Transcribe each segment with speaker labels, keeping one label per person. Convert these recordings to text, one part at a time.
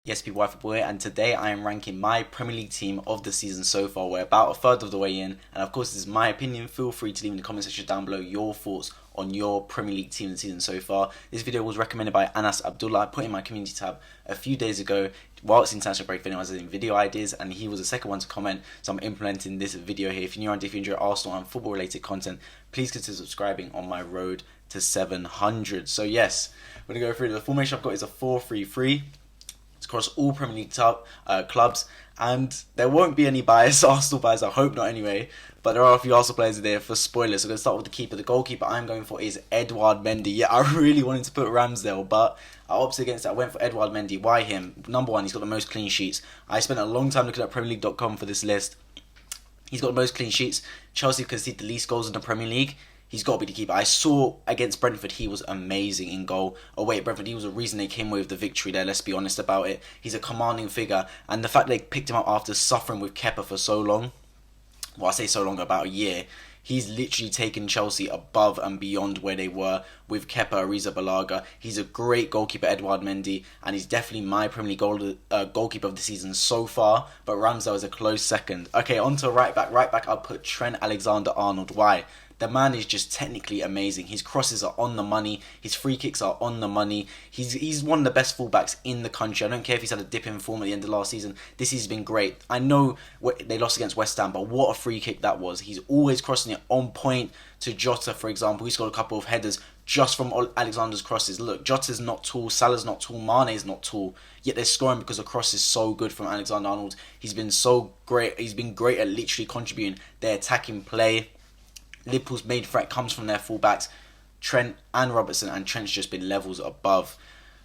Speaker 1: Yes, people, Football here, and today I am ranking my Premier League team of the season so far. We're about a third of the way in, and of course, this is my opinion. Feel free to leave in the comment section down below your thoughts on your Premier League team of the season so far. This video was recommended by Anas Abdullah. I put in my community tab a few days ago while it's international break for anyone who's in video ideas, and he was the second one to comment, so I'm implementing this video here. If you're new around, if you enjoy Arsenal and football related content, please consider subscribing on my road to 700. So yes, we're going to go through the formation I've got is a 4-3-3. It's across all Premier League clubs, and there won't be any bias, Arsenal bias, I hope not anyway, but there are a few Arsenal players there for spoilers. So I'm going to start with the keeper. The goalkeeper I'm going for is Edouard Mendy. Yeah, I really wanted to put Ramsdale, but I opted against it. I went for Edouard Mendy. Why him? Number one, he's got the most clean sheets. I spent a long time looking at PremierLeague.com for this list. He's got the most clean sheets. Chelsea conceded the least goals in the Premier League. He's got to be the keeper. I saw against Brentford, he was amazing in goal. Away at Brentford, he was the reason they came away with the victory there, let's be honest about it. He's a commanding figure, and the fact they picked him up after suffering with Kepa for so long, well, I say so long, about a year, he's literally taken Chelsea above and beyond where they were with Kepa Arrizabalaga. He's a great goalkeeper, Edouard Mendy, and he's definitely my Premier League goalkeeper of the season so far, but Ramsdale is a close second. Okay, on to right back. Right back, I'll put Trent Alexander-Arnold. Why? The man is just technically amazing. His crosses are on the money. His free kicks are on the money. He's one of the best fullbacks in the country. I don't care if he's had a dip in form at the end of last season. This has been great. I know they lost against West Ham, but what a free kick that was. He's always crossing it on point to Jota, for example. He's got a couple of headers just from Alexander's crosses. Look, Jota's not tall, Salah's not tall, Mane's not tall, yet they're scoring because the cross is so good from Alexander-Arnold. He's been so great. He's been great at literally contributing their attacking play. Liverpool's main threat comes from their fullbacks, Trent and Robertson, and Trent's just been levels above.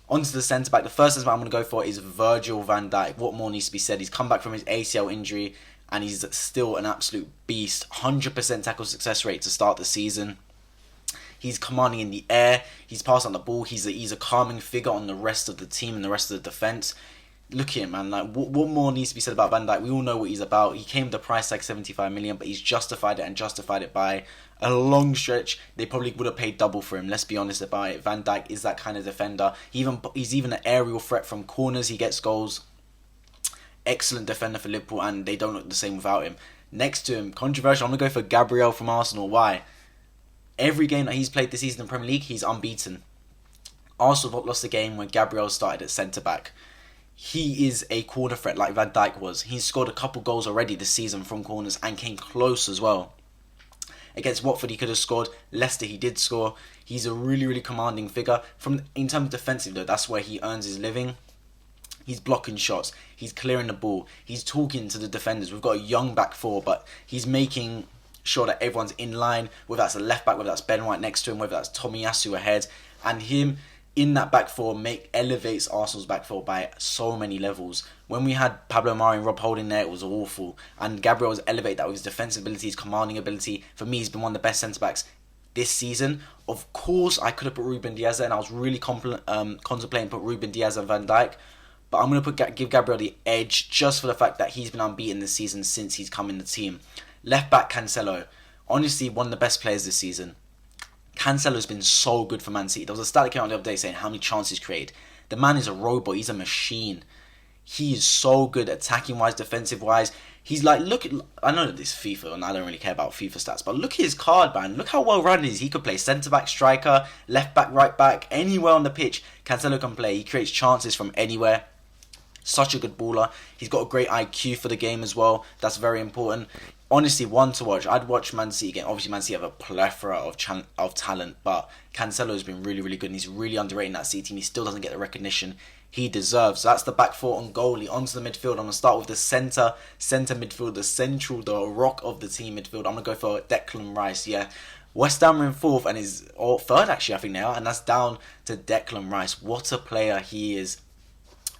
Speaker 1: Onto the centre-back. The first centre-back I'm going to go for is Virgil Van Dyke. What more needs to be said? He's come back from his ACL injury, and he's still an absolute beast. 100% tackle success rate to start the season. He's commanding in the air. He's passing on the ball. He's a calming figure on the rest of the team and the rest of the defence. Look at him, man. Like, what more needs to be said about Van Dijk? We all know what he's about. He came with the price tag 75 million, but he's justified it, and justified it by a long stretch. They probably would have paid double for him. Let's be honest about it. Van Dijk is that kind of defender. He's even an aerial threat from corners. He gets goals. Excellent defender for Liverpool, and they don't look the same without him. Next to him, controversial, I'm going to go for Gabriel from Arsenal. Why? Every game that he's played this season in the Premier League, he's unbeaten. Arsenal have not lost a game when Gabriel started at centre-back. He is a corner threat like Van Dijk was. He's scored a couple goals already this season from corners and came close as well. Against Watford he could have scored. Leicester he did score. He's a really, really commanding figure. In terms of defensive though, that's where he earns his living. He's blocking shots. He's clearing the ball. He's talking to the defenders. We've got a young back four, but he's making sure that everyone's in line, whether that's a left back, whether that's Ben White next to him, whether that's Tomiyasu ahead, and him in that back four elevates Arsenal's back four by so many levels. When we had Pablo Mari and Rob Holding there, it was awful. And Gabriel has elevated that with his defensive ability, his commanding ability. For me, he's been one of the best centre-backs this season. Of course, I could have put Ruben Diaz there, and I was really contemplating put Ruben Diaz and Van Dijk. But I'm going to give Gabriel the edge just for the fact that he's been unbeaten this season since he's come in the team. Left back Cancelo. Honestly, one of the best players this season. Cancelo's been so good for Man City. There was a stat that came out the other day saying how many chances created. The man is a robot. He's a machine. He is so good attacking-wise, defensive-wise. He's like, I know that this FIFA, and I don't really care about FIFA stats, but look at his card, man. Look how well-rounded he is. He could play centre-back, striker, left-back, right-back, anywhere on the pitch. Cancelo can play. He creates chances from anywhere. Such a good baller. He's got a great IQ for the game as well. That's very important. Honestly, one to watch. I'd watch Man City again. Obviously, Man City have a plethora of talent, but Cancelo has been really, really good, and he's really underrated in that City team. He still doesn't get the recognition he deserves. So that's the back four on goalie. Onto the midfield. I'm going to start with the centre midfield, the rock of the team midfield. I'm going to go for Declan Rice, yeah. West Ham are in fourth, and is third actually, I think now, and that's down to Declan Rice. What a player he is.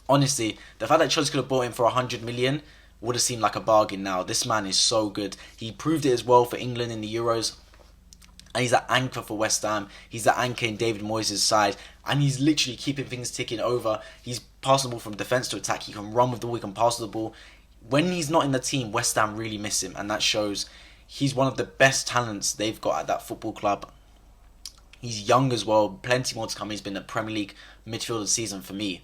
Speaker 1: Honestly, the fact that Chelsea could have bought him for 100 million would have seemed like a bargain now. This man is so good. He proved it as well for England in the Euros. And he's that anchor for West Ham. He's that anchor in David Moyes' side. And he's literally keeping things ticking over. He's passing the ball from defence to attack. He can run with the ball. He can pass the ball. When he's not in the team, West Ham really miss him. And that shows he's one of the best talents they've got at that football club. He's young as well. Plenty more to come. He's been a Premier League midfielder season for me.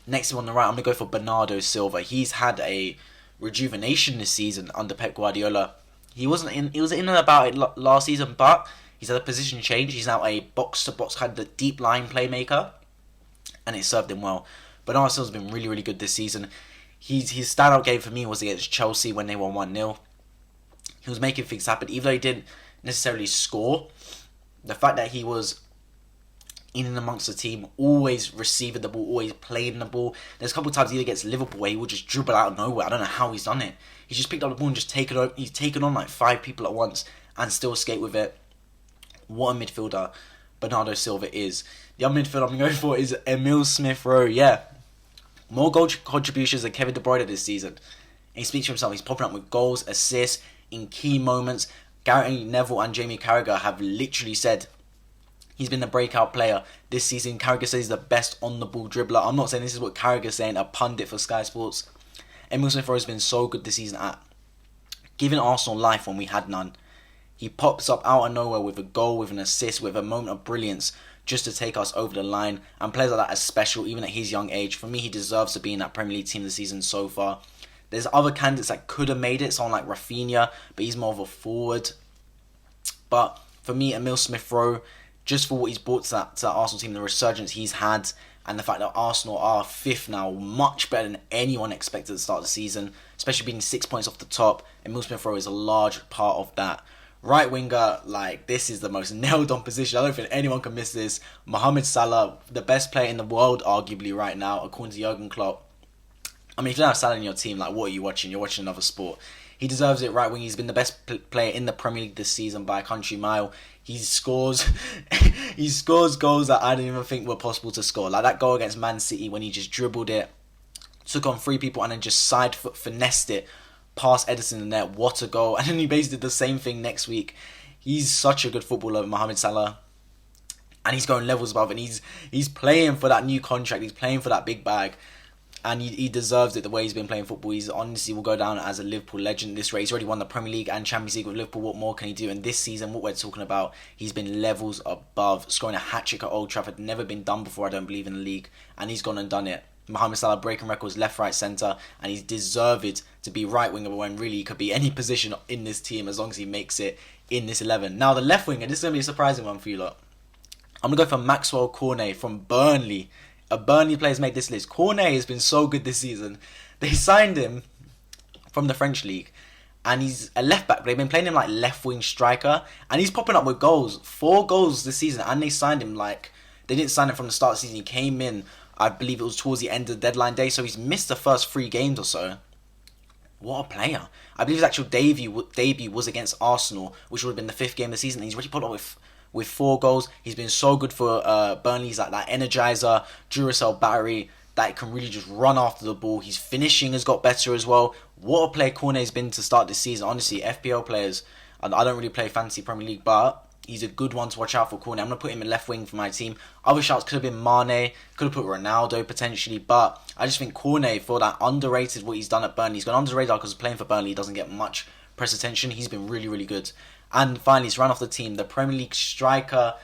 Speaker 1: Next on the right, I'm going to go for Bernardo Silva. He's had a rejuvenation this season under Pep Guardiola. He was in and about it last season, but he's had a position change. He's now a box-to-box kind of deep line playmaker, and it served him well. Bernardo Silva's been really, really good this season. His standout game for me was against Chelsea when they won 1-0. He was making things happen, even though he didn't necessarily score. The fact that he was in and amongst the team, always receiving the ball, always playing the ball. There's a couple of times either against Liverpool where he would just dribble out of nowhere. I don't know how he's done it. He's just picked up the ball and just he's taken on like 5 people at once and still skate with it. What a midfielder Bernardo Silva is. The other midfielder I'm going for is Emile Smith-Rowe. Yeah, more goal contributions than Kevin De Bruyne this season. And he speaks for himself. He's popping up with goals, assists in key moments. Gary Neville and Jamie Carragher have literally said he's been the breakout player this season. Carragher says he's the best on-the-ball dribbler. I'm not saying this is what Carragher's saying, a pundit for Sky Sports. Emile Smith-Rowe has been so good this season at giving Arsenal life when we had none. He pops up out of nowhere with a goal, with an assist, with a moment of brilliance just to take us over the line. And players like that are special, even at his young age. For me, he deserves to be in that Premier League team this season so far. There's other candidates that could have made it, someone like Rafinha, but he's more of a forward. But for me, Emile Smith-Rowe, just for what he's brought to that Arsenal team, the resurgence he's had, and the fact that Arsenal are 5th now, much better than anyone expected at the start of the season, especially being 6 points off the top. Emile Smith-Rowe is a large part of that. Right winger, like, this is the most nailed on position. I don't think anyone can miss this. Mohamed Salah, the best player in the world, arguably, right now, according to Jurgen Klopp. I mean, if you don't have Salah in your team, like, what are you watching? You're watching another sport. He deserves it, right wing. He's been the best player in the Premier League this season by a country mile. He scores goals that I didn't even think were possible to score. Like that goal against Man City when he just dribbled it, took on 3 people and then just side foot finessed it past Ederson in there. What a goal. And then he basically did the same thing next week. He's such a good footballer, Mohamed Salah. And he's going levels above, and he's playing for that new contract. He's playing for that big bag. And he deserves it the way he's been playing football. He's honestly will go down as a Liverpool legend at this rate. He's already won the Premier League and Champions League with Liverpool. What more can he do? And this season, what we're talking about, he's been levels above. Scoring a hat-trick at Old Trafford. Never been done before, I don't believe, in the league. And he's gone and done it. Mohamed Salah breaking records left, right, centre. And he's deserved to be right winger when really he could be any position in this team as long as he makes it in this 11. Now, the left winger, this is going to be a surprising one for you lot. I'm going to go for Maxwell Courtney from Burnley. A Burnley player's made this list. Courtney has been so good this season. They signed him from the French league, and he's a left back. But they've been playing him like left wing striker, and he's popping up with goals. 4 goals this season, and they signed him like they didn't sign him from the start of the season. He came in, I believe it was towards the end of the deadline day, so he's missed the first 3 games or so. What a player! I believe his actual debut was against Arsenal, which would have been the 5th game of the season. And he's already put up with 4 goals. He's been so good for Burnley. He's like that energizer, Duracell battery that can really just run after the ball. His finishing has got better as well. What a player Cornet's been to start this season. Honestly, FPL players, I don't really play fantasy Premier League, but he's a good one to watch out for, Cornet. I'm going to put him in left wing for my team. Other shouts could have been Mane, could have put Ronaldo potentially, but I just think Cornet, for that underrated what he's done at Burnley, he's gone under the radar because playing for Burnley he doesn't get much press attention. He's been really, really good. And finally, he's run off the team, the Premier League striker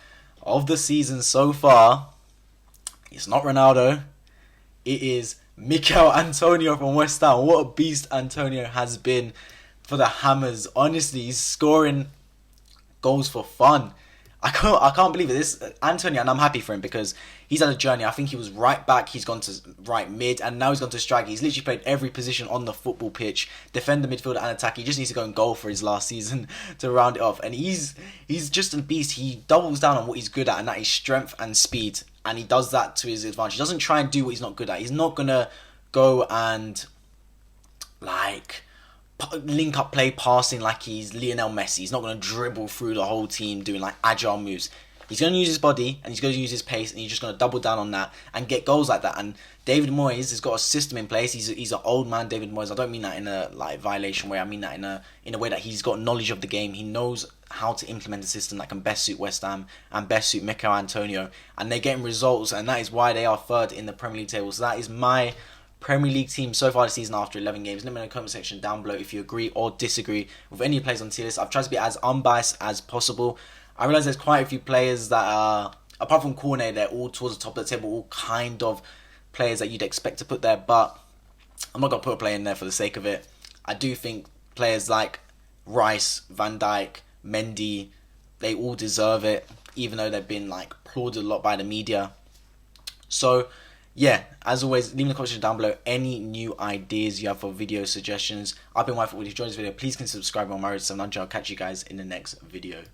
Speaker 1: of the season so far. It's not Ronaldo. It is Mikel Antonio from West Ham. What a beast Antonio has been for the Hammers. Honestly, he's scoring goals for fun. I can't believe it. This Antonio, and I'm happy for him because he's had a journey. I think he was right back, he's gone to right mid, and now he's gone to striker. He's literally played every position on the football pitch, defender, midfielder, and attack. He just needs to go and goal for his last season to round it off. And he's just a beast. He doubles down on what he's good at, and that is strength and speed. And he does that to his advantage. He doesn't try and do what he's not good at. He's not gonna go and link up play passing like he's Lionel Messi. He's not going to dribble through the whole team doing like agile moves. He's going to use his body and he's going to use his pace, and he's just going to double down on that and get goals like that. And David Moyes has got a system in place. He's an old man, David Moyes. I don't mean that in a violation way. I mean that in a way that he's got knowledge of the game. He knows how to implement a system that can best suit West Ham and best suit Mikel Antonio, and they're getting results, and that is why they are 3rd in the Premier League table. So that is my Premier League team so far this season after 11 games. Let me know in the comment section down below if you agree or disagree with any players on tier list. I've tried to be as unbiased as possible. I realise there's quite a few players that are, apart from Cornet, they're all towards the top of the table, all kind of players that you'd expect to put there, but I'm not going to put a player in there for the sake of it. I do think players like Rice, Van Dyke, Mendy, they all deserve it, even though they've been like applauded a lot by the media. So yeah, as always, leave in the comments down below any new ideas you have for video suggestions. I've been Whitefoot. If you enjoyed this video, please consider subscribing on my road to 700. I'll catch you guys in the next video.